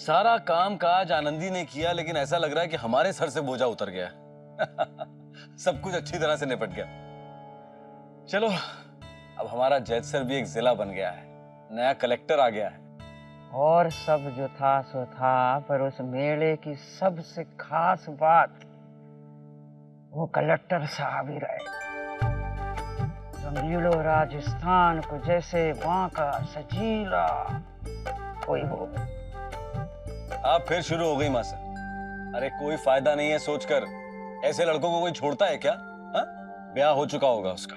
सारा काम काज आनंदी ने किया, लेकिन ऐसा लग रहा है कि हमारे सर से बोझा उतर गया। सब कुछ अच्छी तरह से निपट गया। चलो, अब हमारा जैत सर भी एक जिला बन गया है, नया कलेक्टर आ गया है। और सब जो था सो था, पर उस मेले की सबसे खास बात वो कलेक्टर साहब ही रहे। रंगीलो राजस्थान को जैसे बांका सजीला कोई हो। आप फिर शुरू हो गई मासा। अरे कोई फायदा नहीं है सोचकर, ऐसे लड़कों को कोई छोड़ता है क्या? हा? ब्याह हो चुका होगा उसका।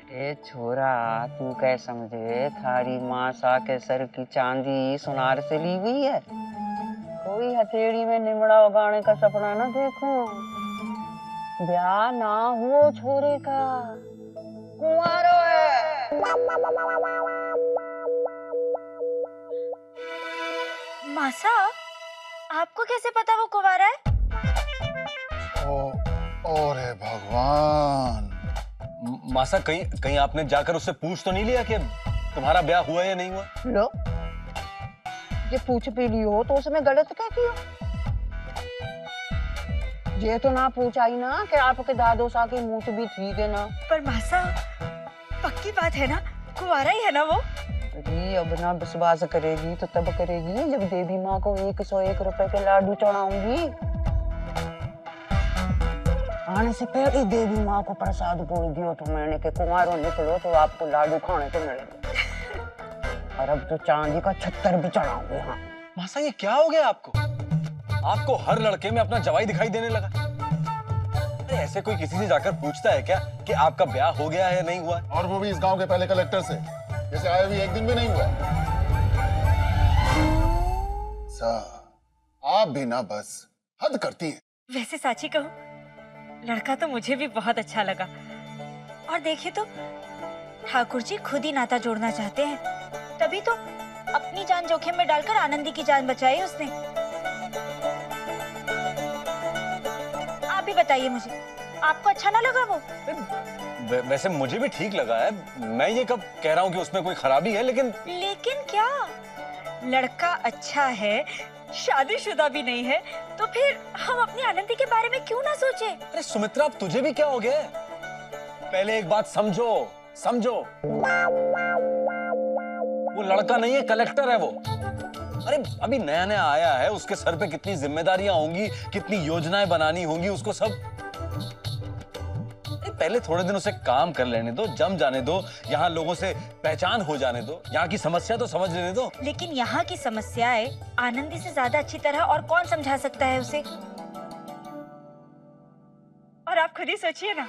अरे छोरा, तू क्या समझे, थारी मासा के सर की चांदी सुनार से ली हुई है। कोई हथेली में निमड़ा उगाने का सपना ना देखो। ब्याह ना हुआ छोरे का, कुंवारो है। मासा, आपको कैसे पता वो कुंवारा है? ओरे भगवान। मासा, कहीं आपने जाकर उससे पूछ तो नहीं लिया कि तुम्हारा ब्याह हुआ या नहीं हुआ? लो, ये पूछ भी लियो तो उसमें गलत क्या किया? ये तो ना पूछा ही ना कि आपके दादो सा की मूछ भी थी के ना। पर मासा, पक्की बात है ना, कुंवारा ही है ना वो? अरे अब ना विश्वास करेगी तो तब करेगी जब देवी माँ को 101 रुपए के लाडू चढ़ाऊंगी। आने से पहले देवी माँ को प्रसाद बोल दियो तो मैंने के कुंवारों निकलो तो आपको लाडू खाने को मिलेंगे। और अब तो चांदी का 76 भी चढ़ाऊंगी। हाँ मासा, ये क्या हो गया आपको? आपको हर लड़के में अपना जवाई दिखाई देने लगा। अरे ऐसे कोई किसी से जाकर पूछता है क्या कि आपका ब्याह हो गया है या नहीं हुआ? और वो भी इस गांव के पहले कलेक्टर से, जैसे आए भी एक दिन भी नहीं हुआ। आप भी ना बस हद करती हैं। वैसे साची कहूँ, लड़का तो मुझे भी बहुत अच्छा लगा। और देखिए तो ठाकुर जी खुद ही नाता जोड़ना चाहते हैं, तभी तो अपनी जान जोखिम में डालकर आनंदी की जान बचाई उसने। आप भी बताइए मुझे, आपको अच्छा ना लगा वो? वैसे मुझे भी ठीक लगा है। मैं ये कब कह रहा हूँ कि उसमें कोई खराबी है, लेकिन क्या? लड़का अच्छा है, शादीशुदा भी नहीं है, तो फिर हम अपनी आनंदी के बारे में क्यों ना सोचे? अरे सुमित्रा, अब तुझे भी क्या हो गया? पहले एक बात समझो, वो लड़का नहीं है, कलेक्टर है वो। अरे अभी नया नया आया है, उसके सर पे कितनी जिम्मेदारियां होंगी, कितनी योजनाएं बनानी होंगी उसको सब। पहले थोड़े दिन उसे काम कर लेने दो, जम जाने दो, यहाँ लोगों से पहचान हो जाने दो, यहाँ की समस्या तो समझ लेने दो। लेकिन यहाँ की समस्याएं आनंदी से ज्यादा अच्छी तरह और कौन समझा सकता है उसे? और आप खुद ही सोचिए ना,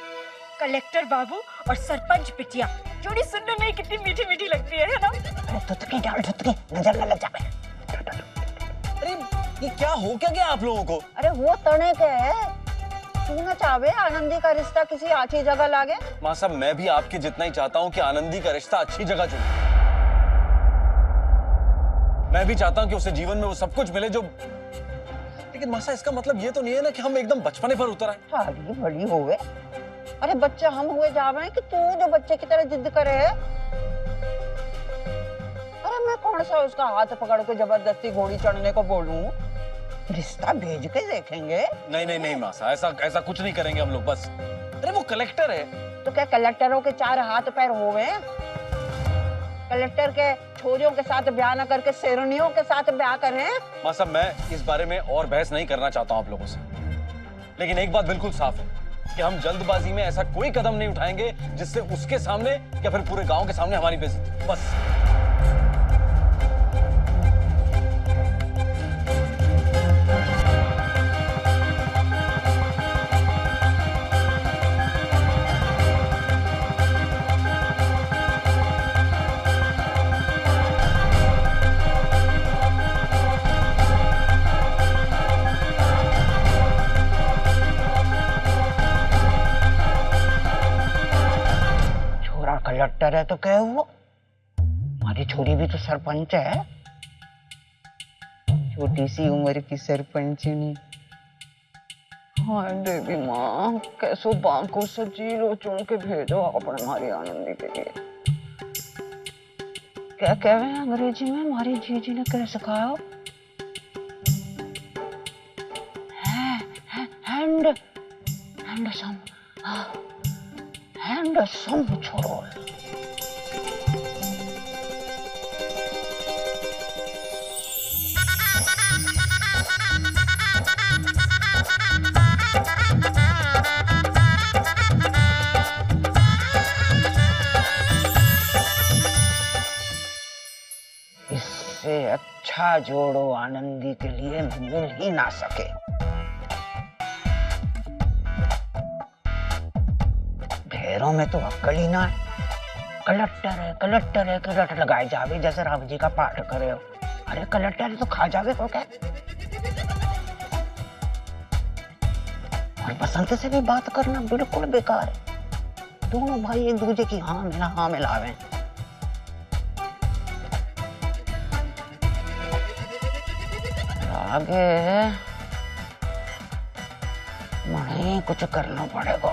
कलेक्टर बाबू और सरपंच बिटिया, जोड़ी सुनने में कितनी मीठी मीठी लगती है ना? अरे धुतकी डाल, धुतकी, नजर न लग जाए। अरे ये क्या हो क्या गया आप लोगों को? अरे वो तने के है, तू ना चाहे आनंदी का रिश्ता किसी अच्छी जगह लागे। माँ साहब, मैं भी आपके जितना ही चाहता हूँ कि आनंदी का रिश्ता अच्छी जगह चुने। मैं भी चाहता हूँ कि उसे जीवन में वो सब कुछ मिले जो, लेकिन माँ साहब इसका मतलब ये तो नहीं है ना कि हम एकदम बचपने पर उतर आए। सारी बड़ी हुए, अरे बच्चे हम हुए जावे कि तू जो बच्चे की तरह जिद करे है। अरे मैं कौन सा उसका हाथ पकड़ के जबरदस्ती घोड़ी चढ़ने को बोलूं? रिश्ता भेज के देखेंगे। नहीं माँ साहब, ऐसा कुछ नहीं करेंगे हम लोग बस। अरे वो कलेक्टर है। तो क्या कलेक्टरों के 4 हाथ पैर होवे? कलेक्टर के छोरियों के साथ ब्याह न करके शेरनियों के साथ ब्याह करें? माँ साहब, मैं इस बारे में और बहस नहीं करना चाहता हूँ आप लोगों से, लेकिन एक बात बिल्कुल साफ है कि हम जल्दबाजी में ऐसा कोई कदम नहीं उठाएंगे जिससे उसके सामने या फिर पूरे गांव के सामने हमारी बेइज्जती। बस। कलेक्टर है तो क्या हुआ? हमारी छोरी भी तो सरपंच है, छोटी सी उम्र की सरपंचनी। हाँ देवी माँ, कैसो बांको सजीलो चुन के भेजो अपने हमारी आनंदी के लिए। क्या कह रहे हैं अंग्रेजी में? हमारी जीजी ने क्या सिखाया? हैंड हैंडसम छोरो। इससे अच्छा जोड़ो आनंदी के लिए मिल ही ना सके। ढेरों में तो अक्ल ही ना है। कलेक्टर है कि रट लगाए जावे जैसे राम जी का पाठ करे हो। अरे कलेक्टर तो खा जावे को क्या? और बसंत से भी बात करना बिल्कुल बेकार है। दोनों भाई एक दूसरे की हाँ मिलावे। आगे मुझे कुछ करना पड़ेगा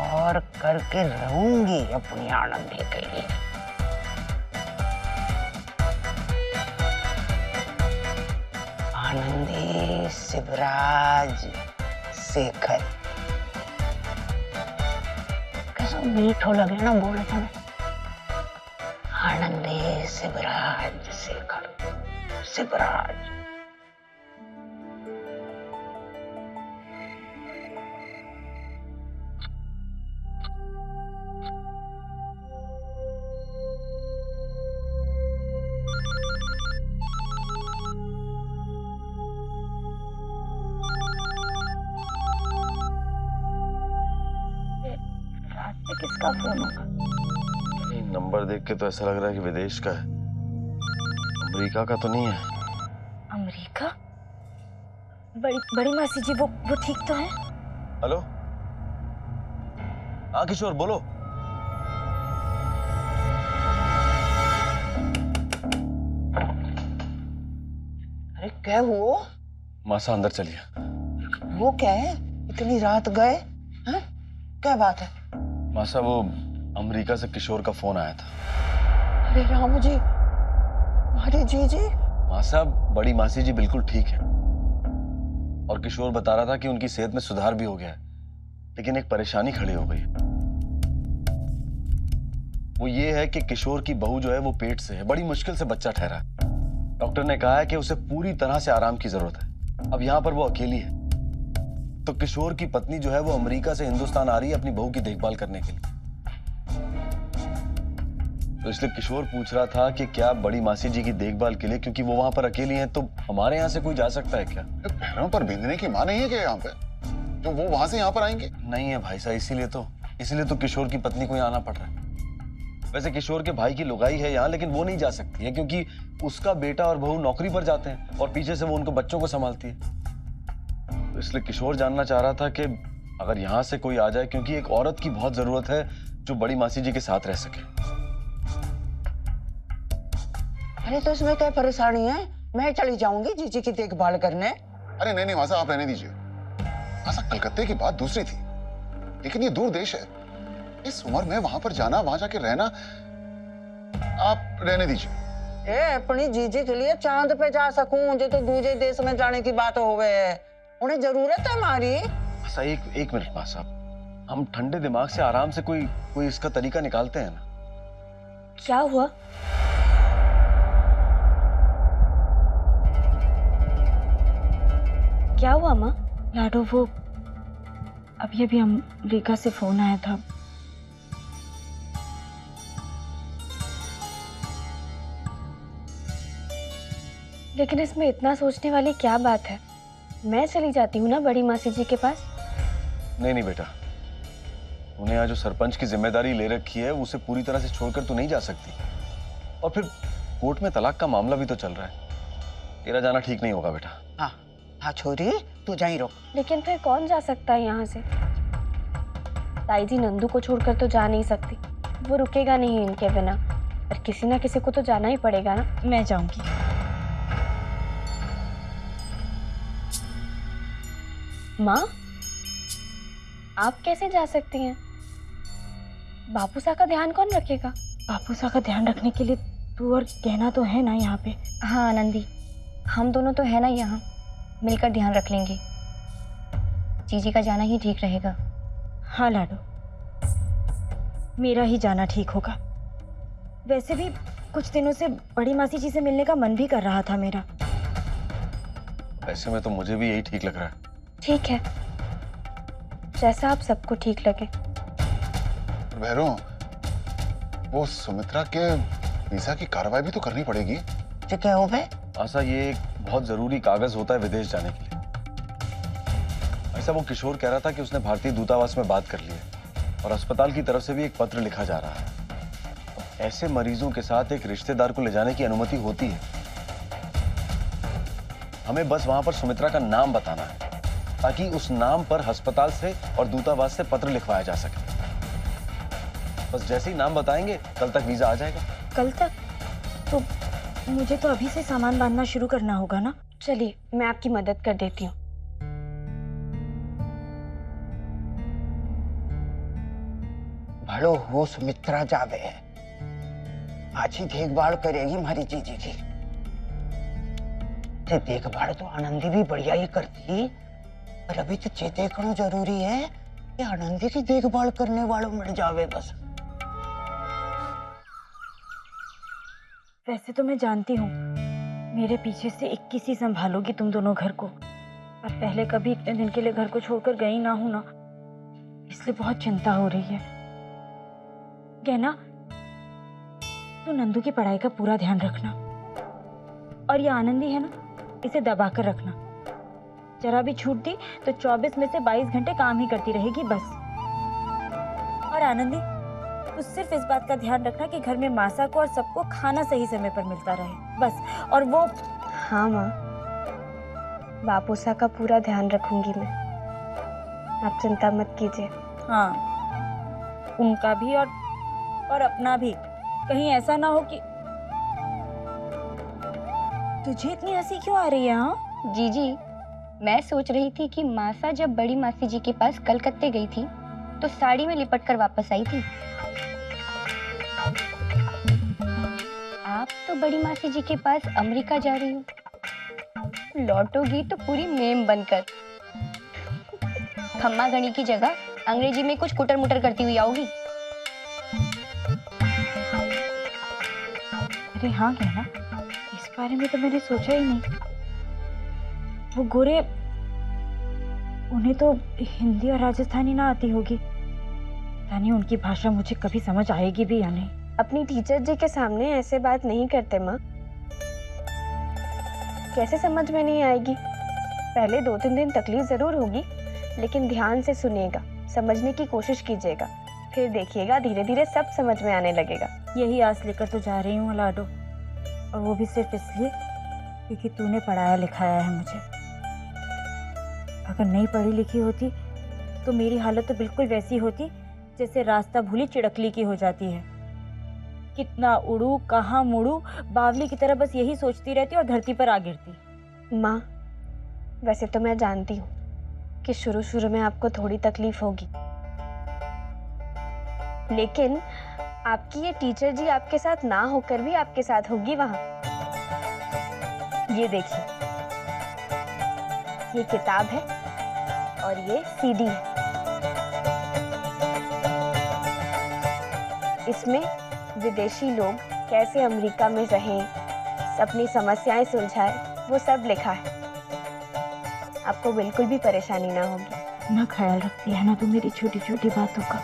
और करके रहूंगी अपनी आनंदी के लिए। आनंदी शिवराज शेखर कैसा मीठो लगे ना बोले तुम्हें। आनंदी शिवराज शेखर शिवराज। किसका फोन होगा? नंबर देख के तो ऐसा लग रहा है कि विदेश का है। अमेरिका का तो नहीं है। अमेरिका? बड़ी मासी जी वो ठीक तो है? हेलो, हाँ किशोर बोलो। अरे क्या हुआ? मासा अंदर चलिए। वो क्या है? इतनी रात गए? हैं? क्या बात है? मासा वो अमेरिका से किशोर का फोन आया था। अरे राम जी, हमारी जीजी। मासा बड़ी मासी जी बिल्कुल ठीक है और किशोर बता रहा था कि उनकी सेहत में सुधार भी हो गया है, लेकिन एक परेशानी खड़ी हो गई। वो ये है कि किशोर की बहू जो है वो पेट से है, बड़ी मुश्किल से बच्चा ठहरा। डॉक्टर ने कहा है कि उसे पूरी तरह से आराम की जरूरत है। अब यहाँ पर वो अकेली है, तो किशोर की पत्नी जो है वो अमेरिका से हिंदुस्तान आ रही है अपनी बहू की देखभाल करने के लिए। तो इसलिए किशोर पूछ रहा था कि क्या बड़ी मासी जी की देखभाल के लिए, क्योंकि वो वहां पर अकेली हैं, तो हमारे यहाँ से कोई जा सकता है क्या? पैरों पर बिंदने की माँ नहीं है क्या यहाँ पे, जो वो वहां से यहाँ पर आएंगे? नहीं है भाई साहब, इसीलिए तो किशोर की पत्नी को यहाँ आना पड़ रहा है। वैसे किशोर के भाई की लुगाई है यहाँ, लेकिन वो नहीं जा सकती है क्योंकि उसका बेटा और बहू नौकरी पर जाते हैं और पीछे से वो उनको बच्चों को संभालती है। तो इसलिए किशोर जानना चाह रहा था कि अगर यहाँ से कोई आ जाए, क्योंकि एक औरत की बहुत जरूरत है जो बड़ी मासी जी के साथ रह सके। अरे तो इसमें क्या परेशानी है? मैं चली जाऊंगी जीजी की देखभाल करने। अरे नहीं मासा, आप रहने दीजिए। मासा कलकत्ते की बात दूसरी थी, लेकिन ये दूर देश है। इस उम्र में वहां पर जाना, वहां जाके रहना, आप रहने दीजिए। ए अपनी जीजी के लिए चांद पे जा सकूं जो तो दूसरे देश में जाने की बात होवे है। उन्हें जरूरत है हमारी। ऐसा एक मिनट मां साहब, हम ठंडे दिमाग से आराम से कोई इसका तरीका निकालते हैं ना। क्या हुआ? क्या हुआ माँ? लाडो वो अभी अमेरिका से फोन आया था। लेकिन इसमें इतना सोचने वाली क्या बात है? मैं चली जाती हूँ ना बड़ी मासी जी के पास। नहीं बेटा, उन्हें यहाँ जो सरपंच की जिम्मेदारी ले रखी है उसे पूरी तरह से छोड़कर तू नहीं जा सकती। और फिर कोर्ट में तलाक का मामला भी तो चल रहा है। तेरा जाना ठीक नहीं होगा बेटा। हाँ छोरी, तू जाई रहो। लेकिन फिर कौन जा सकता है यहाँ से? ताई जी नंदू को छोड़कर तो जा नहीं सकती, वो रुकेगा नहीं इनके बिना। पर किसी ना किसी को तो जाना ही पड़ेगा ना। मैं जाऊंगी। माँ, आप कैसे जा सकती हैं? बापू सा का ध्यान कौन रखेगा? बापूसा का ध्यान रखने के लिए तू और कहना तो है ना यहाँ पे? हाँ आनंदी, हम दोनों तो है ना यहाँ, मिलकर ध्यान रख लेंगे। जीजी का जाना ही ठीक रहेगा। हाँ लाडो, मेरा ही जाना ठीक होगा। वैसे भी कुछ दिनों से बड़ी मासी जी से मिलने का मन भी कर रहा था मेरा। ऐसे में तो मुझे भी यही ठीक लग रहा है। ठीक है, जैसा आप सबको ठीक लगे। भैरों, वो सुमित्रा के वीजा की कार्रवाई भी तो करनी पड़ेगी। जो क्या हो बे? आशा, ये एक बहुत जरूरी कागज होता है विदेश जाने के लिए। ऐसा वो किशोर कह रहा था कि उसने भारतीय दूतावास में बात कर ली है और अस्पताल की तरफ से भी एक पत्र लिखा जा रहा है। ऐसे मरीजों के साथ एक रिश्तेदार को ले जाने की अनुमति होती है। हमें बस वहां पर सुमित्रा का नाम बताना है ताकि उस नाम पर अस्पताल से और दूतावास से पत्र लिखवाया जा सके। बस जैसे ही नाम बताएंगे कल तक वीजा आ जाएगा। कल तक? तो मुझे तो अभी से सामान बांधना शुरू करना होगा ना। चलिए, मैं आपकी मदद कर देती हूँ। भलो हो सुमित्रा जावे, अच्छी देखभाल करेगी हमारी जीजी की। ते देखभाल तो आनंदी भी बढ़िया ही करती, पर अभी तो ये देखना जरूरी है कि आनंदी की देखभाल करने वालों मिल जावे बस। वैसे तो मैं जानती हूँ मेरे पीछे से 21 ही संभालोगी तुम दोनों घर को, पर पहले कभी इतने दिन के लिए घर को छोड़कर गई ना हूं ना, इसलिए बहुत चिंता हो रही है। कहना, तू नंदू की पढ़ाई का पूरा ध्यान रखना, और ये आनंदी है ना, इसे दबा कर रखना। जरा भी छूट दी तो 24 में से 22 घंटे काम ही करती रहेगी बस। और आनंदी, तू सिर्फ इस बात का ध्यान रखना कि घर में मासा को और सबको खाना सही समय पर मिलता रहे बस। और वो हाँ माँ, बापूसा का पूरा ध्यान रखूंगी मैं, आप चिंता मत कीजिए। हाँ, उनका भी और अपना भी। कहीं ऐसा ना हो कि तुझे इतनी हंसी क्यों आ रही है? हाँ जीजी, मैं सोच रही थी कि मासा जब बड़ी मासी जी के पास कलकत्ते गई थी तो साड़ी में लिपट कर वापस आई थी। आप तो बड़ी मासी जी के पास अमेरिका जा रही हो, लौटोगी तो पूरी मेम बनकर। खम्मा घड़ी की जगह अंग्रेजी में कुछ कुटर मुटर करती हुई आओगी। अरे हाँ कहना, इस बारे में तो मैंने सोचा ही नहीं। वो गोरे, उन्हें तो हिंदी और राजस्थानी ना आती होगी। पता नहीं उनकी भाषा मुझे कभी समझ आएगी भी या नहीं। अपनी टीचर जी के सामने ऐसे बात नहीं करते माँ, कैसे समझ में नहीं आएगी? पहले 2-3 दिन तकलीफ जरूर होगी, लेकिन ध्यान से सुनिएगा, समझने की कोशिश कीजिएगा, फिर देखिएगा धीरे धीरे सब समझ में आने लगेगा। यही आस लेकर तो जा रही हूँ लाडो, और वो भी सिर्फ इसलिए क्योंकि तूने पढ़ाया लिखाया है मुझे। अगर नहीं पढ़ी लिखी होती तो मेरी हालत तो बिल्कुल वैसी होती जैसे रास्ता भूली चिड़कली की हो जाती है। कितना उड़ू, कहाँ मुड़ू, बावली की तरह बस यही सोचती रहती और धरती पर आ गिरती। माँ, वैसे तो मैं जानती हूँ कि शुरू शुरू में आपको थोड़ी तकलीफ होगी, लेकिन आपकी ये टीचर जी आपके साथ ना होकर भी आपके साथ होगी वहां। ये देखिए, ये किताब है और ये सीडी है। इसमें विदेशी लोग कैसे अमेरिका में रहें, अपनी समस्याएं सुलझाएं, वो सब लिखा है। आपको बिल्कुल भी परेशानी ना होगी। ना ख्याल रखती है ना तू मेरी छोटी छोटी बातों का।